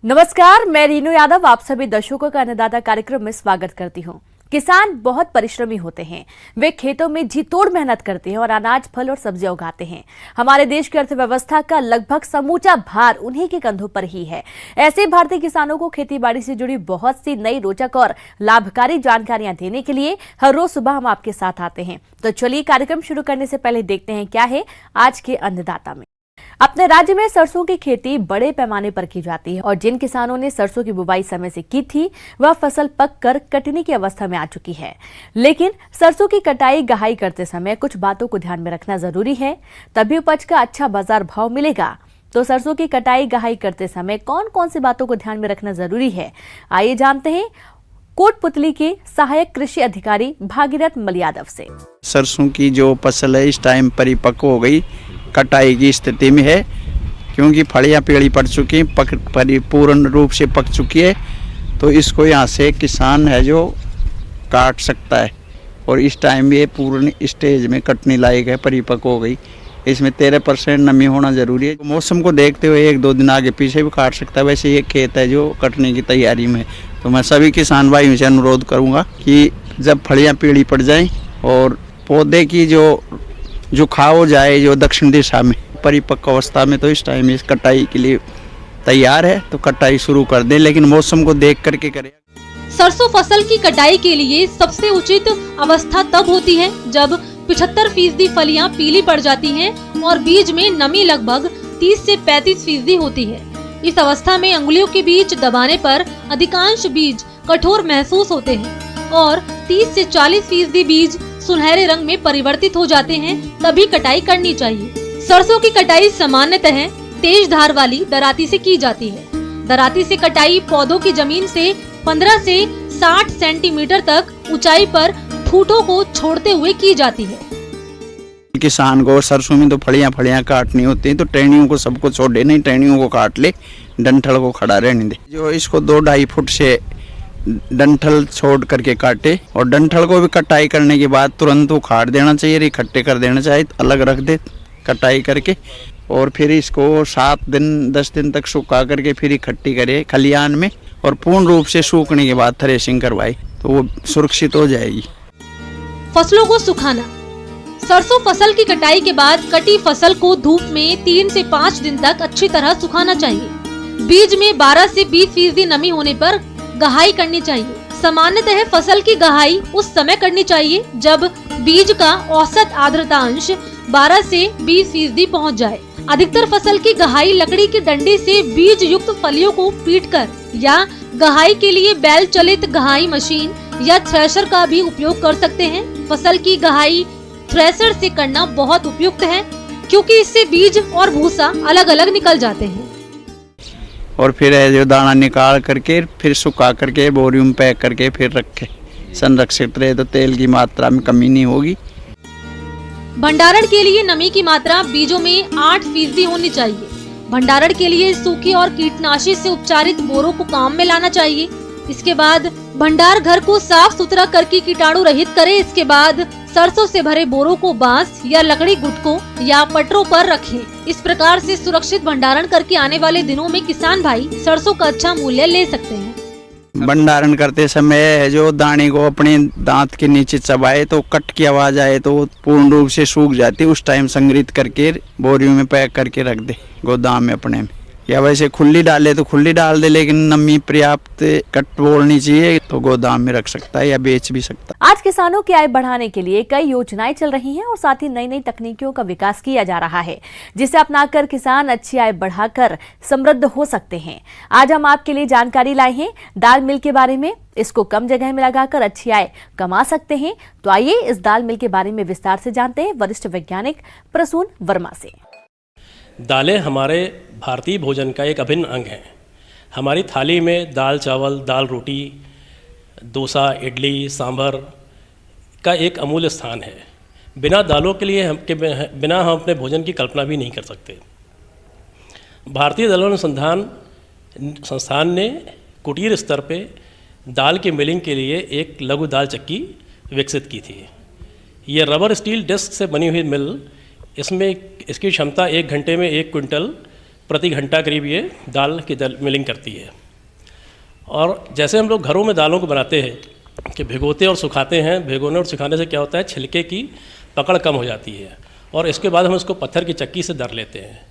नमस्कार, मैं रीनू यादव आप सभी दर्शकों का अन्नदाता कार्यक्रम में स्वागत करती हूं। किसान बहुत परिश्रमी होते हैं। वे खेतों में जी तोड़ मेहनत करते हैं और अनाज, फल और सब्जियां उगाते हैं। हमारे देश की अर्थव्यवस्था का लगभग समूचा भार उन्हीं के कंधों पर ही है। ऐसे भारतीय किसानों को खेतीबाड़ी से जुड़ी बहुत सी नई, रोचक और लाभकारी जानकारियां देने के लिए हर रोज सुबह हम आपके साथ आते हैं। तो चलिए कार्यक्रम शुरू करने से पहले देखते हैं क्या है आज के अन्नदाता में। अपने राज्य में सरसों की खेती बड़े पैमाने पर की जाती है और जिन किसानों ने सरसों की बुवाई समय से की थी वह फसल पककर कटने की अवस्था में आ चुकी है। लेकिन सरसों की कटाई गहाई करते समय कुछ बातों को ध्यान में रखना जरूरी है, तभी उपज का अच्छा बाजार भाव मिलेगा। तो सरसों की कटाई गहाई करते समय कौन कौन सी बातों को ध्यान में रखना जरूरी है, आइए जानते हैं कोटपुतली के सहायक कृषि अधिकारी भागीरथ मल यादव से। सरसों की जो फसल है इस टाइम परिपक्व हो गई, कटाई की स्थिति में है, क्योंकि फलियां पीली पड़ चुकी हैं, परिपूर्ण रूप से पक चुकी है। तो इसको यहाँ से किसान है जो काट सकता है और इस टाइम ये पूर्ण स्टेज में कटने लायक है, परिपक्व हो गई। इसमें 13% नमी होना जरूरी है। मौसम को देखते हुए 1-2 दिन आगे पीछे भी काट सकता है। वैसे ये खेत है जो कटने की तैयारी में है। तो मैं सभी किसान भाइयों से अनुरोध करूँगा कि जब फलियाँ पीली पड़ जाएँ और पौधे की जो खाओ जाए जो दक्षिण दिशा में परिपक्व अवस्था में, तो इस टाइम इस कटाई के लिए तैयार है, तो कटाई शुरू कर दें, लेकिन मौसम को देख करके करें। सरसों फसल की कटाई के लिए सबसे उचित अवस्था तब होती है जब 75% फलियां पीली पड़ जाती हैं और बीज में नमी लगभग 30 से 35% होती है। इस अवस्था में अंगुलियों के बीच दबाने पर अधिकांश बीज कठोर महसूस होते हैं और 30 से 40% बीज सुनहरे रंग में परिवर्तित हो जाते हैं, तभी कटाई करनी चाहिए। सरसों की कटाई सामान्यतः तेज धार वाली दराती से की जाती है। दराती से कटाई पौधों की जमीन से 15 से 60 सेंटीमीटर तक ऊंचाई पर फूटों को छोड़ते हुए की जाती है। किसान को सरसों में तो फलियां काटनी होती है, तो टहनियों को सबको छोड़े नहीं, टहनियों को काट ले, डंठल को खड़ा रहने दे। जो इसको 2-2.5 फुट से डंठल छोड़ करके काटे और डंठल को भी कटाई करने के बाद तुरंत उखाड़ देना चाहिए, इकट्ठे कर देना चाहिए, अलग रख दे कटाई करके। और फिर इसको 7-10 दिन तक सुखा करके फिर इकट्ठी करे खलियान में और पूर्ण रूप से सूखने के बाद थ्रेसिंग करवाई तो वो सुरक्षित हो जाएगी। फसलों को सुखाना। सरसों फसल की कटाई के बाद कटी फसल को धूप में 3 से 5 दिन तक अच्छी तरह सुखाना चाहिए। बीज में 12 से 20% नमी होने पर गहाई करनी चाहिए। सामान्यतः फसल की गहाई उस समय करनी चाहिए जब बीज का औसत आर्द्रता अंश 12 से 20% पहुंच जाए। अधिकतर फसल की गहाई लकड़ी की डंडे से बीज युक्त फलियों को पीटकर या गहाई के लिए बैल चलित गहाई मशीन या थ्रेशर का भी उपयोग कर सकते हैं। फसल की गहाई थ्रेशर से करना बहुत उपयुक्त है, क्योंकि इससे बीज और भूसा अलग अलग निकल जाते हैं। और फिर जो दाना निकाल करके फिर सुखा करके बोरियों में पैक करके फिर रखे, संरक्षित रहे, तो तेल की मात्रा में कमी नहीं होगी। भंडारण के लिए नमी की मात्रा बीजों में 8% होनी चाहिए। भंडारण के लिए सूखी और कीटनाशी से उपचारित बोरों को काम में लाना चाहिए। इसके बाद भंडार घर को साफ सुथरा करके कीटाणु रहित करें। इसके बाद सरसों से भरे बोरों को बांस या लकड़ी गुटकों या पटरों पर रखें। इस प्रकार से सुरक्षित भंडारण करके आने वाले दिनों में किसान भाई सरसों का अच्छा मूल्य ले सकते हैं। भंडारण करते समय जो दाने को अपने दांत के नीचे चबाए तो कट की आवाज आए तो पूर्ण रूप से सूख जाती है, उस टाइम संग्रहित करके बोरियों में पैक करके रख दे गोदाम में अपने में, या वैसे खुली डाले तो खुली डाल दे, लेकिन नमी पर्याप्त कट बोलनी चाहिए तो गोदाम में रख सकता है या बेच भी सकता है। आज किसानों की आय बढ़ाने के लिए कई योजनाएं चल रही हैं और साथ ही नई नई तकनीकों का विकास किया जा रहा है, जिसे अपनाकर किसान अच्छी आय बढ़ाकर समृद्ध हो सकते हैं। आज हम आपके लिए जानकारी लाए हैं दाल मिल के बारे में। इसको कम जगह में लगाकर अच्छी आय कमा सकते हैं। तो आइए इस दाल मिल के बारे में विस्तार से जानते हैं वरिष्ठ वैज्ञानिक प्रसून वर्मा से। दालें हमारे भारतीय भोजन का एक अभिन्न अंग है। हमारी थाली में दाल चावल, दाल रोटी, डोसा, इडली, सांभर का एक अमूल्य स्थान है। बिना दालों के लिए बिना हम अपने भोजन की कल्पना भी नहीं कर सकते। भारतीय दल अनुसंधान संस्थान ने कुटीर स्तर पे दाल के मिलिंग के लिए एक लघु दाल चक्की विकसित की थी। ये रबर स्टील डिस्क से बनी हुई मिल, इसमें इसकी क्षमता 1 घंटे में 1 क्विंटल प्रति घंटा करीब ये दाल की मिलिंग करती है। और जैसे हम लोग घरों में दालों को बनाते हैं कि भिगोते और सुखाते हैं, भिगोने और सुखाने से क्या होता है, छिलके की पकड़ कम हो जाती है और इसके बाद हम इसको पत्थर की चक्की से दर लेते हैं।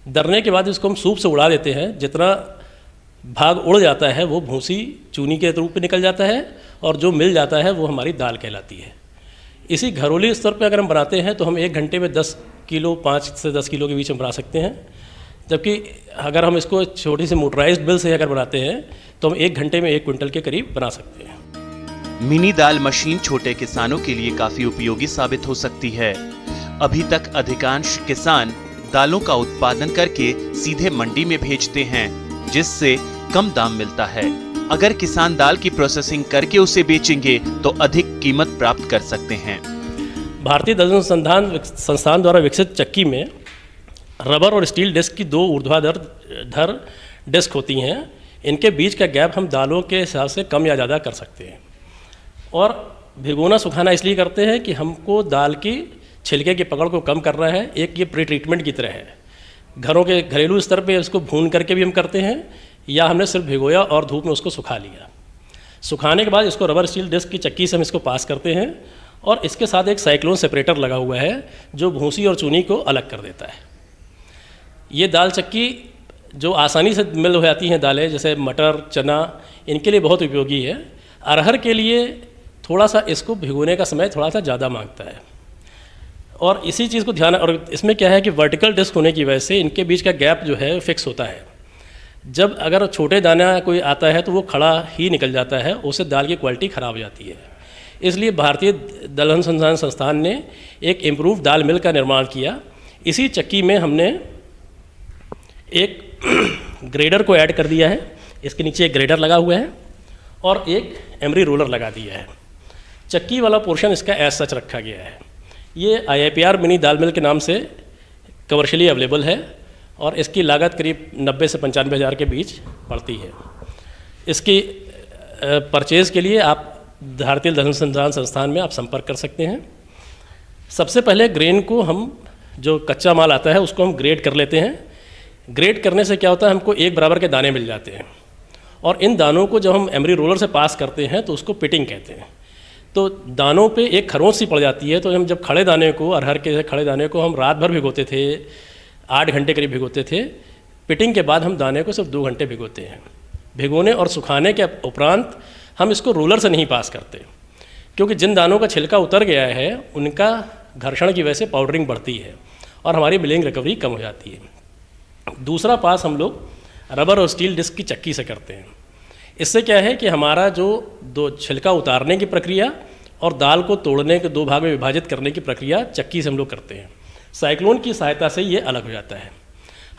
दरने के बाद इसको हम सूप से उड़ा देते हैं। जितना भाग उड़ जाता है वो भूसी चूनी के रूप में निकल जाता है और जो मिल जाता है वो हमारी दाल कहलाती है। इसी घरेलू स्तर पे अगर हम बनाते हैं तो हम 1 घंटे में 10 किलो, 5 से 10 किलो के बीच में बना सकते हैं। जबकि अगर हम इसको छोटी सी मोटराइज्ड मिल से अगर बनाते हैं तो हम 1 घंटे में 1 क्विंटल के करीब बना सकते हैं। मिनी दाल मशीन छोटे किसानों के लिए काफी उपयोगी साबित हो सकती है। अभी तक अधिकांश किसान दालों का उत्पादन करके सीधे मंडी में भेजते हैं, जिससे कम दाम मिलता है। अगर किसान दाल की प्रोसेसिंग करके उसे बेचेंगे तो अधिक कीमत प्राप्त कर सकते हैं। भारतीय दलहन संस्थान द्वारा विकसित चक्की में रबर और स्टील डिस्क की 2 ऊर्ध्वाधर डिस्क होती हैं। इनके बीच का गैप हम दालों के हिसाब से कम या ज़्यादा कर सकते हैं। और भिगोना सुखाना इसलिए करते हैं कि हमको दाल की छिलके की पकड़ को कम करना है। एक ये प्री ट्रीटमेंट की तरह है। घरों के घरेलू स्तर पे इसको भून करके भी हम करते हैं या हमने सिर्फ भिगोया और धूप में उसको सुखा लिया। सुखाने के बाद इसको रबर स्टील डिस्क की चक्की से हम इसको पास करते हैं और इसके साथ एक साइक्लोन सेपरेटर लगा हुआ है जो भूसी और चूनी को अलग कर देता है। ये दाल चक्की जो आसानी से मिल हो जाती हैं दालें, जैसे मटर, चना, इनके लिए बहुत उपयोगी है। अरहर के लिए थोड़ा सा इसको भिगोने का समय थोड़ा सा ज़्यादा मांगता है और इसी चीज़ को ध्यान, और इसमें क्या है कि वर्टिकल डिस्क होने की वजह से इनके बीच का गैप जो है फिक्स होता है। जब अगर छोटे दाना कोई आता है तो वो खड़ा ही निकल जाता है, उससे दाल की क्वालिटी ख़राब हो जाती है। इसलिए भारतीय दलहन संस्थान ने एक इम्प्रूव दाल मिल का निर्माण किया। इसी चक्की में हमने एक ग्रेडर को ऐड कर दिया है। इसके नीचे एक ग्रेडर लगा हुआ है और एक एमरी रोलर लगा दिया है। चक्की वाला पोर्शन इसका एज सच रखा गया है। ये IIPR मिनी दाल मिल के नाम से कमर्शियली अवेलेबल है और इसकी लागत करीब 90 से 95 हज़ार के बीच पड़ती है। इसकी परचेज़ के लिए आप भारतीय दलहन संस्थान में आप संपर्क कर सकते हैं। सबसे पहले ग्रेन को हम, जो कच्चा माल आता है उसको हम ग्रेड कर लेते हैं। ग्रेड करने से क्या होता है, हमको एक बराबर के दाने मिल जाते हैं और इन दानों को जब हम एमरी रोलर से पास करते हैं तो उसको पिटिंग कहते हैं। तो दानों पे एक खरोंच सी पड़ जाती है। तो हम जब खड़े दाने को, अरहर के खड़े दाने को हम रात भर भिगोते थे, 8 घंटे करीब भिगोते थे। पिटिंग के बाद हम दाने को सिर्फ 2 घंटे भिगोते हैं। भिगोने और सुखाने के उपरांत हम इसको रोलर से नहीं पास करते, क्योंकि जिन दानों का छिलका उतर गया है उनका घर्षण की वजह से पाउडरिंग बढ़ती है और हमारी मिलिंग रिकवरी कम हो जाती है। दूसरा पास हम लोग रबर और स्टील डिस्क की चक्की से करते हैं। इससे क्या है कि हमारा जो छिलका उतारने की प्रक्रिया और दाल को तोड़ने के 2 भाग में विभाजित करने की प्रक्रिया चक्की से हम लोग करते हैं। साइक्लोन की सहायता से ये अलग हो जाता है।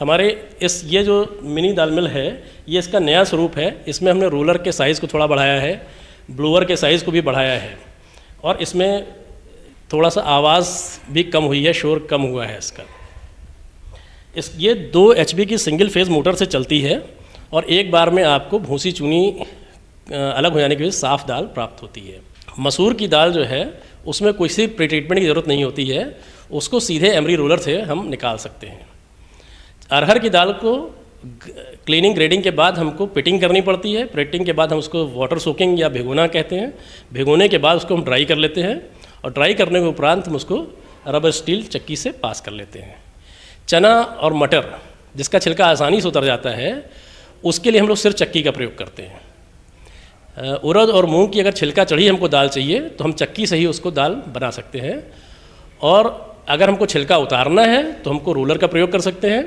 हमारे ये जो मिनी दाल मिल है ये इसका नया स्वरूप है। इसमें हमने रोलर के साइज़ को थोड़ा बढ़ाया है, ब्लोअर के साइज़ को भी बढ़ाया है और इसमें थोड़ा सा आवाज़ भी कम हुई है, शोर कम हुआ है इसका। ये 2 HP की सिंगल फेज़ मोटर से चलती है और एक बार में आपको भूसी चूनी अलग हो जाने की वजह से साफ़ दाल प्राप्त होती है। मसूर की दाल जो है उसमें कोई सी प्री ट्रीटमेंट की ज़रूरत नहीं होती है, उसको सीधे एमरी रोलर से हम निकाल सकते हैं। अरहर की दाल को क्लीनिंग ग्रेडिंग के बाद हमको पिटिंग करनी पड़ती है। पिटिंग के बाद हम उसको वाटर सोकिंग या भिगोना कहते हैं। भिगोने के बाद उसको हम ड्राई कर लेते हैं और ड्राई करने के उपरांत हम उसको रबर स्टील चक्की से पास कर लेते हैं। चना और मटर जिसका छिलका आसानी से उतर जाता है उसके लिए हम लोग सिर्फ चक्की का प्रयोग करते हैं। उड़द और मूंग की अगर छिलका चढ़ी हमको दाल चाहिए तो हम चक्की से ही उसको दाल बना सकते हैं और अगर हमको छिलका उतारना है तो हमको रोलर का प्रयोग कर सकते हैं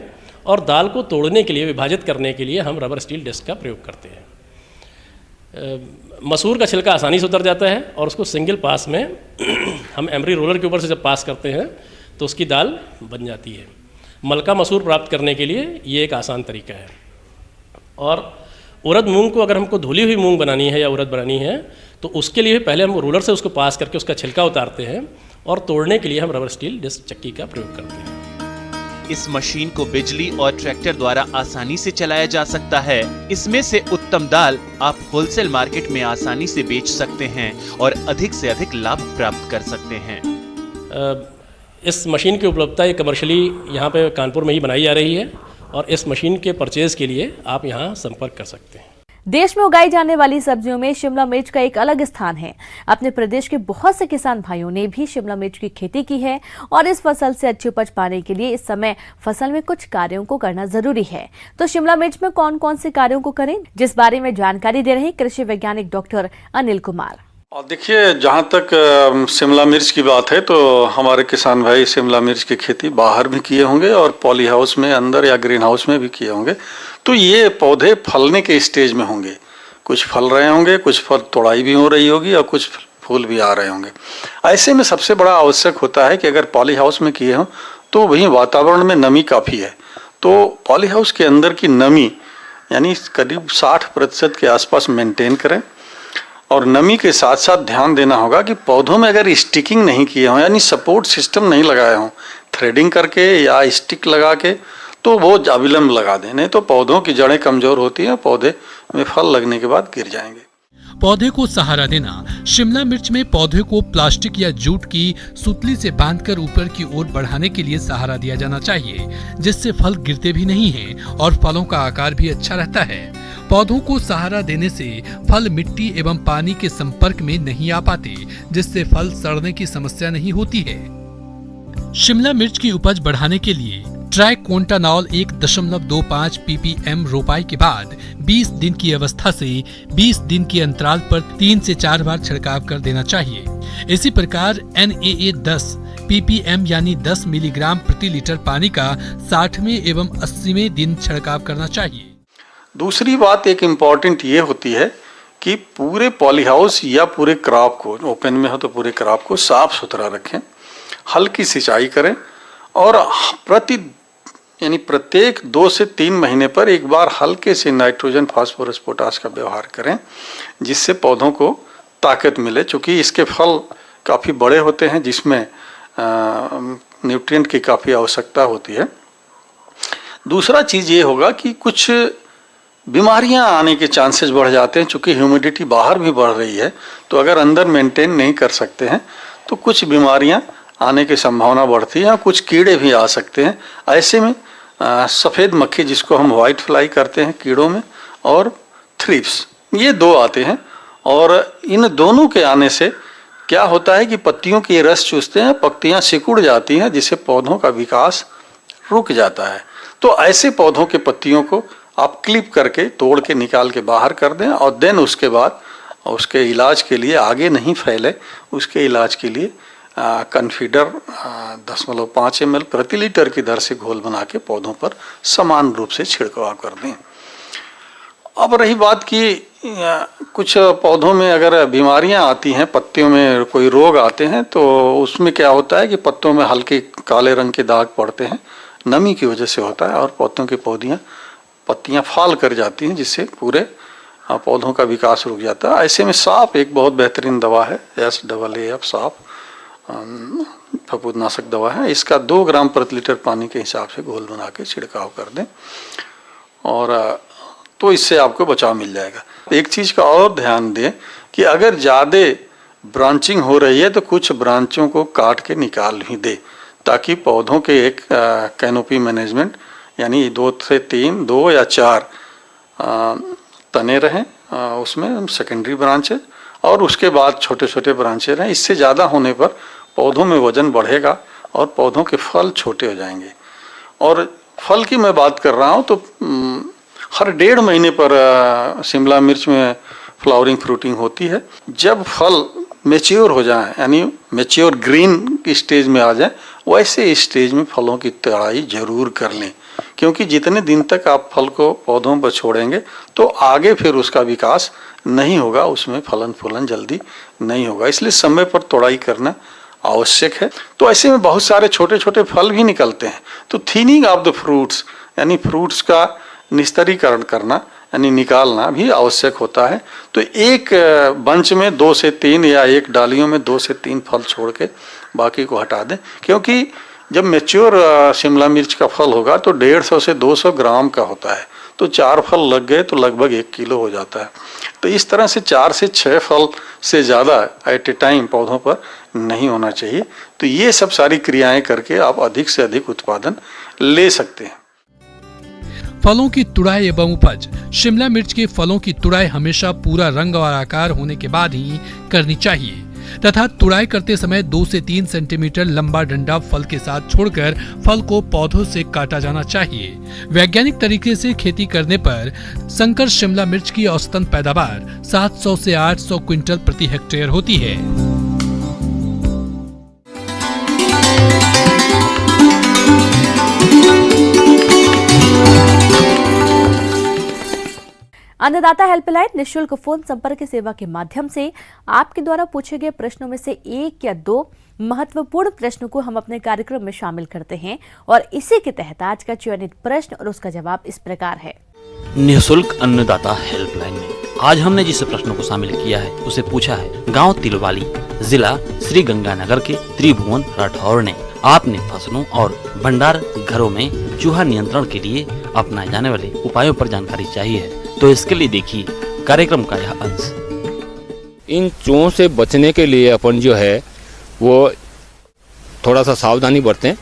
और दाल को तोड़ने के लिए, विभाजित करने के लिए हम रबर स्टील डिस्क का प्रयोग करते हैं। मसूर का छिलका आसानी से उतर जाता है और उसको सिंगल पास में हम एमरी रोलर के ऊपर से जब पास करते हैं तो उसकी दाल बन जाती है। मलका मसूर प्राप्त करने के लिए ये एक आसान तरीका है। और उड़द मूंग को अगर हमको धुली हुई मूंग बनानी है या उड़द बनानी है तो उसके लिए पहले हम रोलर से उसको पास करके उसका छिलका उतारते हैं और तोड़ने के लिए हम रबर स्टील डिस्क चक्की का प्रयोग करते हैं। इस मशीन को बिजली और ट्रैक्टर द्वारा आसानी से चलाया जा सकता है। इसमें से उत्तम दाल आप होलसेल मार्केट में आसानी से बेच सकते हैं और अधिक से अधिक लाभ प्राप्त कर सकते हैं। इस मशीन की उपलब्धता ये कमर्शियली यहाँ पे कानपुर में ही बनाई जा रही है और इस मशीन के परचेज़ के लिए आप यहाँ संपर्क कर सकते हैं। देश में उगाई जाने वाली सब्जियों में शिमला मिर्च का एक अलग स्थान है। अपने प्रदेश के बहुत से किसान भाइयों ने भी शिमला मिर्च की खेती की है और इस फसल से अच्छी उपज पाने के लिए इस समय फसल में कुछ कार्यों को करना जरूरी है। तो शिमला मिर्च में कौन कौन से कार्यों को करें, जिस बारे में जानकारी दे रहे हैं कृषि वैज्ञानिक डॉक्टर अनिल कुमार। और देखिए, जहाँ तक शिमला मिर्च की बात है तो हमारे किसान भाई शिमला मिर्च की खेती बाहर भी किए होंगे और पॉली हाउस में अंदर या ग्रीन हाउस में भी किए होंगे। तो ये पौधे फलने के स्टेज में होंगे, कुछ फल रहे होंगे, कुछ फल तोड़ाई भी हो रही होगी और कुछ फूल भी आ रहे होंगे। ऐसे में सबसे बड़ा आवश्यक होता है कि अगर पॉली हाउस में किए हों तो वहीं वातावरण में नमी काफ़ी है। तो पॉली हाउस के अंदर की नमी यानी करीब 60% के आसपास मेंटेन करें और नमी के साथ साथ ध्यान देना होगा कि पौधों में अगर स्टिकिंग नहीं किए हों यानी सपोर्ट सिस्टम नहीं लगाए हों थ्रेडिंग करके या स्टिक लगा के, तो वो अविलंब लगा दें, नहीं तो पौधों की जड़ें कमजोर होती हैं, पौधे में फल लगने के बाद गिर जाएंगे। पौधे को सहारा देना। शिमला मिर्च में पौधे को प्लास्टिक या जूट की सुतली से बांधकर ऊपर की ओर बढ़ाने के लिए सहारा दिया जाना चाहिए, जिससे फल गिरते भी नहीं हैं और फलों का आकार भी अच्छा रहता है। पौधों को सहारा देने से फल मिट्टी एवं पानी के संपर्क में नहीं आ पाते, जिससे फल सड़ने की समस्या नहीं होती है। शिमला मिर्च की उपज बढ़ाने के लिए ट्राइकोंटानॉल 1.25 ppm रोपाई के बाद 20 दिन की अवस्था से 20 दिन के अंतराल पर 3 से 4 बार छिड़काव कर देना चाहिए। इसी प्रकार NAA 10 ppm यानी 10 मिलीग्राम प्रति लीटर पानी का 60वें एवं 80वें दिन छिड़काव करना चाहिए। दूसरी बात एक इम्पॉर्टेंट ये होती है कि पूरे पॉली हाउस या पूरे क्रॉप को, ओपन में हो तो पूरे क्रॉप को साफ सुथरा रखें, हल्की सिंचाई करें और प्रत्येक 2 से 3 महीने पर एक बार हल्के से नाइट्रोजन, फास्फोरस, पोटाश का व्यवहार करें, जिससे पौधों को ताकत मिले। चूँकि इसके फल काफ़ी बड़े होते हैं जिसमें न्यूट्रिएंट की काफ़ी आवश्यकता होती है। दूसरा चीज़ ये होगा कि कुछ बीमारियां आने के चांसेस बढ़ जाते हैं, चूँकि ह्यूमिडिटी बाहर भी बढ़ रही है, तो अगर अंदर मेंटेन नहीं कर सकते हैं तो कुछ बीमारियां आने की संभावना बढ़ती है, कुछ कीड़े भी आ सकते हैं। ऐसे में सफ़ेद मक्खी, जिसको हम वाइट फ्लाई करते हैं कीड़ों में, और थ्रिप्स, ये 2 आते हैं। और इन दोनों के आने से क्या होता है कि पत्तियों की रस चूसते हैं, पत्तियां सिकुड़ जाती हैं, जिससे पौधों का विकास रुक जाता है। तो ऐसे पौधों के पत्तियों को आप क्लिप करके तोड़ के निकाल के बाहर कर दें और देन उसके बाद उसके इलाज के लिए, आगे नहीं फैले उसके इलाज के लिए कन्फीडर 0.5 ml प्रति लीटर की दर से घोल बना के पौधों पर समान रूप से छिड़काव कर दें। अब रही बात कि कुछ पौधों में अगर बीमारियां आती हैं, पत्तियों में कोई रोग आते हैं, तो उसमें क्या होता है कि पत्तों में हल्के काले रंग के दाग पड़ते हैं, नमी की वजह से होता है और पौधों की पत्तियां फाल कर जाती हैं, जिससे पूरे पौधों का विकास रुक जाता है। ऐसे में साफ एक बहुत बेहतरीन दवा है, SAAF साफ फफूंदनाशक दवा है। इसका 2 ग्राम प्रति लीटर पानी के हिसाब से घोल बना के छिड़काव कर दें और तो इससे आपको बचाव मिल जाएगा। एक चीज़ का और ध्यान दें कि अगर ज़्यादा ब्रांचिंग हो रही है तो कुछ ब्रांचों को काट के निकाल ही दे, ताकि पौधों के एक कैनोपी मैनेजमेंट यानी 2 से 3, 2 या 4 तने रहें उसमें सेकेंडरी ब्रांचेज, और उसके बाद छोटे छोटे ब्रांचेज रहें। इससे ज़्यादा होने पर पौधों में वजन बढ़ेगा और पौधों के फल छोटे हो जाएंगे। और फल की मैं बात कर रहा हूँ तो हर 1.5 महीने पर शिमला मिर्च में फ्लावरिंग फ्रूटिंग होती है। जब फल मेच्योर हो जाए यानी मेच्योर ग्रीन की स्टेज में आ जाए, वैसे स्टेज में फलों की तोड़ाई जरूर कर लें, क्योंकि जितने दिन तक आप फल को पौधों पर छोड़ेंगे तो आगे फिर उसका विकास नहीं होगा, उसमें फलन फूलन जल्दी नहीं होगा। इसलिए समय पर तोड़ाई करना आवश्यक है। तो ऐसे में बहुत सारे छोटे छोटे फल भी निकलते हैं, तो थिनिंग ऑफ द फ्रूट्स यानी फ्रूट्स का निस्तरीकरण करना यानी निकालना भी आवश्यक होता है। तो एक बंच में 2 से 3 या एक डालियों में 2 से 3 फल छोड़ के बाकी को हटा दें, क्योंकि जब मैच्योर शिमला मिर्च का फल होगा तो 150 से 200 ग्राम का होता है, तो 4 फल लग गए तो लगभग 1 किलो हो जाता है। तो इस तरह से 4 से 6 फल से ज़्यादा एट ए टाइम पौधों पर नहीं होना चाहिए। तो ये सब सारी क्रियाएं करके आप अधिक से अधिक उत्पादन ले सकते हैं। फलों की तुड़ाई एवं उपज। शिमला मिर्च के फलों की तुड़ाई हमेशा पूरा रंग और आकार होने के बाद ही करनी चाहिए तथा तुड़ाई करते समय 2 से 3 सेंटीमीटर लंबा डंडा फल के साथ छोड़कर फल को पौधों से काटा जाना चाहिए। वैज्ञानिक तरीके से खेती करने पर संकर शिमला मिर्च की औसतन पैदावार 700 से 800 क्विंटल प्रति हेक्टेयर होती है। अन्नदाता हेल्पलाइन निःशुल्क फोन संपर्क सेवा के माध्यम से आपके द्वारा पूछे गए प्रश्नों में से 1 या 2 महत्वपूर्ण प्रश्नों को हम अपने कार्यक्रम में शामिल करते हैं और इसी के तहत आज का चयनित प्रश्न और उसका जवाब इस प्रकार है। निःशुल्क अन्नदाता हेल्पलाइन में आज हमने जिस प्रश्न को शामिल किया है उसे पूछा है गांव तिलवाली, जिला श्री गंगानगर के त्रिभुवन राठौर ने। आपने फसलों और भंडार घरों में चूहा नियंत्रण के लिए अपनाए जाने वाले उपायों पर जानकारी चाहिए है, तो इसके लिए देखिए कार्यक्रम का यह अंश। इन चूहों से बचने के लिए अपन जो है वो थोड़ा सा सावधानी बरतें,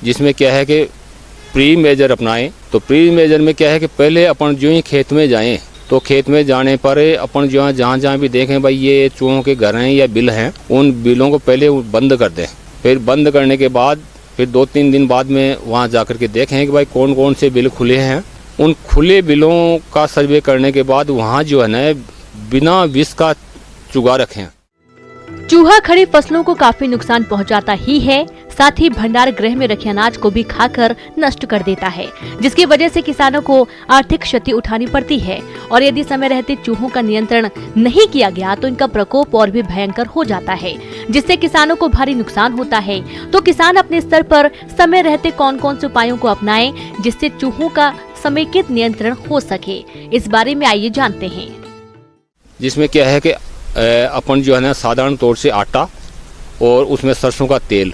जिसमें क्या है कि प्री मेजर अपनाएं। तो प्री मेजर में क्या है कि पहले अपन जो ही खेत में जाएं तो खेत में जाने पर अपन जो है जहाँ भी देखें भाई ये चूहों के घर हैं या बिल हैं, उन बिलों को पहले बंद कर दें। फिर बंद करने के बाद फिर 2-3 दिन बाद में वहाँ जाकर के देखें कि भाई कौन कौन से बिल खुले हैं। उन खुले बिलों का सर्वे करने के बाद वहाँ जो है ना बिना विष का चुगा रखें। चूहा खड़ी फसलों को काफी नुकसान पहुंचाता ही है, साथ ही भंडार गृह में रखे अनाज को भी खाकर नष्ट कर देता है, जिसकी वजह से किसानों को आर्थिक क्षति उठानी पड़ती है। और यदि समय रहते चूहों का नियंत्रण नहीं किया गया तो इनका प्रकोप और भी भयंकर हो जाता है, जिससे किसानों को भारी नुकसान होता है। तो किसान अपने स्तर पर समय रहते कौन कौन से उपायों को अपनाएं जिससे चूहों का समेकित नियंत्रण हो सके, इस बारे में आइए जानते हैं। जिसमें क्या है कि अपन जो है ना साधारण तौर से आटा और उसमें सरसों का तेल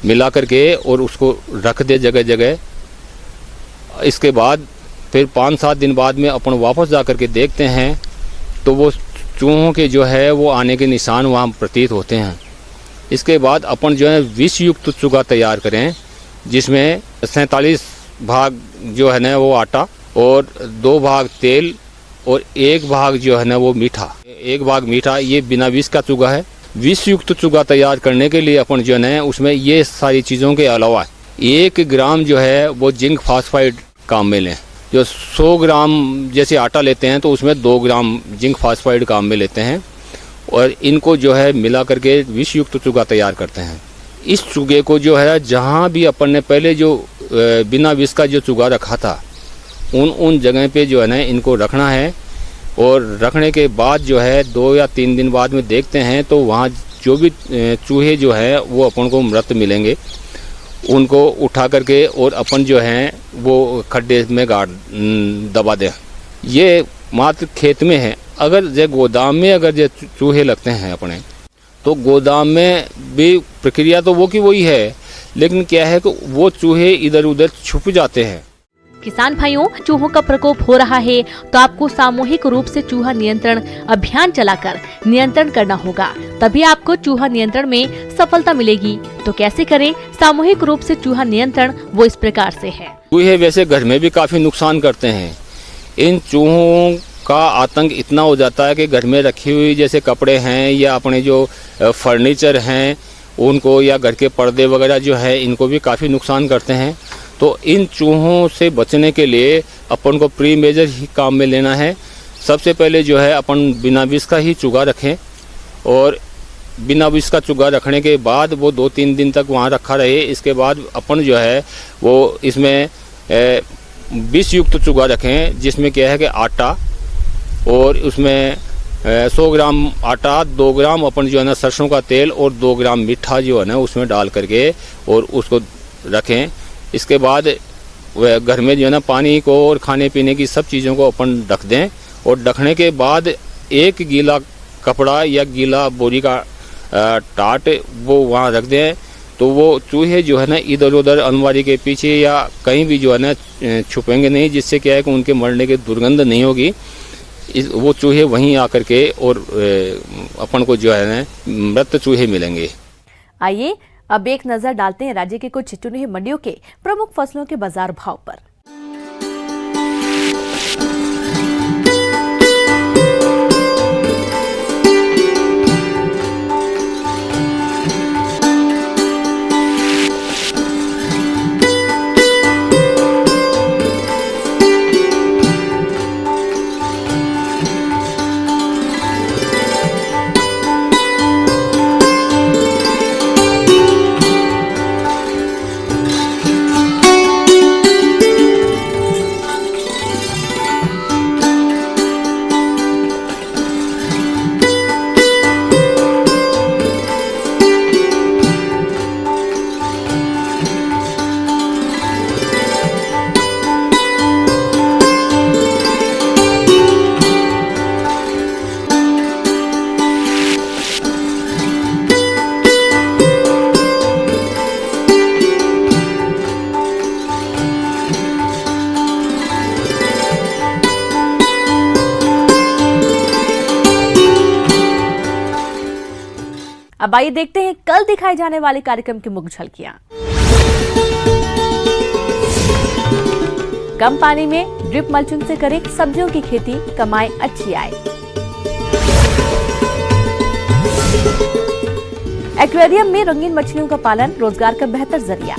मिला करके और उसको रख दे जगह जगह। इसके बाद फिर 5-7 दिन बाद में अपन वापस जा करके देखते हैं तो वो चूहों के जो है वो आने के निशान वहाँ प्रतीत होते हैं। इसके बाद अपन जो है विष युक्त चूगा तैयार करें, जिसमें 47 भाग जो है ना वो आटा और 2 भाग तेल और 1 भाग जो है ना वो मीठा, 1 भाग मीठा, ये बिना विष का चूगा है। विष युक्त चूगा तैयार करने के लिए अपन जो है उसमें ये सारी चीज़ों के अलावा 1 ग्राम जो है वो जिंक फास्फाइड काम में लें। जो 100 ग्राम जैसे आटा लेते हैं तो उसमें 2 ग्राम जिंक फास्फाइड काम में लेते हैं और इनको जो है मिला करके विष युक्त चूगा तैयार करते हैं। इस चूगे को जो है जहाँ भी अपन ने पहले जो बिना विष का जो चूगा रखा था उन जगह पे जो है ना इनको रखना है। और रखने के बाद जो है 2 या 3 दिन बाद में देखते हैं तो वहाँ जो भी चूहे जो हैं वो अपन को मृत मिलेंगे, उनको उठा करके और अपन जो है वो खड्डे में गाड़ दबा दें। ये मात्र खेत में है। अगर जो गोदाम में अगर जो चूहे लगते हैं अपने, तो गोदाम में भी प्रक्रिया तो वो की वही है, लेकिन क्या है कि वो चूहे इधर उधर छुप जाते हैं। किसान भाइयों, चूहों का प्रकोप हो रहा है तो आपको सामूहिक रूप से चूहा नियंत्रण अभियान चलाकर नियंत्रण करना होगा, तभी आपको चूहा नियंत्रण में सफलता मिलेगी। तो कैसे करें सामूहिक रूप से चूहा नियंत्रण, वो इस प्रकार से है। चूहे वैसे घर में भी काफी नुकसान करते हैं। इन चूहों का आतंक इतना हो जाता है कि घर में रखी हुई जैसे कपड़े हैं या अपने जो फर्नीचर हैं उनको, या घर के पर्दे वगैरह जो है इनको भी काफ़ी नुकसान करते हैं। तो इन चूहों से बचने के लिए अपन को प्री मेजर ही काम में लेना है। सबसे पहले जो है अपन बिना विष का ही चूगा रखें और बिना विष का चूगा रखने के बाद वो 2-3 दिन तक वहाँ रखा रहे। इसके बाद अपन जो है वो इसमें विष युक्त चूगा रखें, जिसमें क्या है कि आटा और उसमें 100 ग्राम आटा, 2 ग्राम अपन जो है ना सरसों का तेल और 2 ग्राम मीठा जो है ना उसमें डाल करके और उसको रखें। इसके बाद वह घर में जो है ना पानी को और खाने पीने की सब चीज़ों को अपन ढक दें और ढकने के बाद एक गीला कपड़ा या गीला बोरी का टाट वो वहाँ रख दें। तो वो चूहे जो है ना इधर उधर अलमारी के पीछे या कहीं भी जो है ना छुपेंगे नहीं, जिससे क्या है कि उनके मरने की दुर्गंध नहीं होगी। वो चूहे वहीं आकर के और अपन को जो है ना मृत चूहे मिलेंगे। आइए अब एक नजर डालते हैं राज्य के कुछ चुनी हुई मंडियों के प्रमुख फसलों के बाजार भाव पर। अब आइए देखते हैं कल दिखाए जाने वाले कार्यक्रम की मुख्य झलकियां। कम पानी में ड्रिप मल्चिंग से करें सब्जियों की खेती, कमाएं अच्छी आय। एक्वेरियम में रंगीन मछलियों का पालन रोजगार का बेहतर जरिया।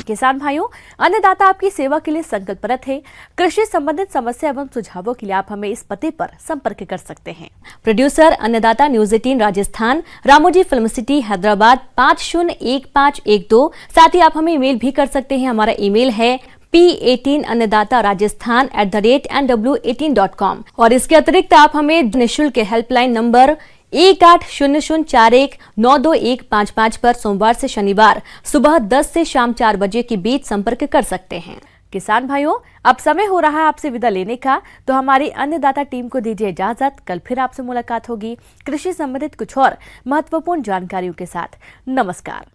किसान भाइयों, अन्नदाता आपकी सेवा के लिए संकल्परत है। कृषि संबंधित समस्या एवं सुझावों के लिए आप हमें इस पते पर संपर्क कर सकते हैं। प्रोड्यूसर अन्नदाता news 18 Rajasthan, Ramoji film city Hyderabad 501512। साथ ही आप हमें ईमेल भी कर सकते हैं। हमारा ईमेल है p18annadatarajasthan@nw18.com। और इसके अतिरिक्त आप हमें निःशुल्क हेल्पलाइन नंबर 180041922155 पर सोमवार से शनिवार सुबह 10 से शाम 4 बजे के बीच संपर्क कर सकते हैं। किसान भाइयों, अब समय हो रहा है आपसे विदा लेने का, तो हमारी अन्नदाता टीम को दीजिए इजाजत। कल फिर आपसे मुलाकात होगी कृषि संबंधित कुछ और महत्वपूर्ण जानकारियों के साथ। नमस्कार।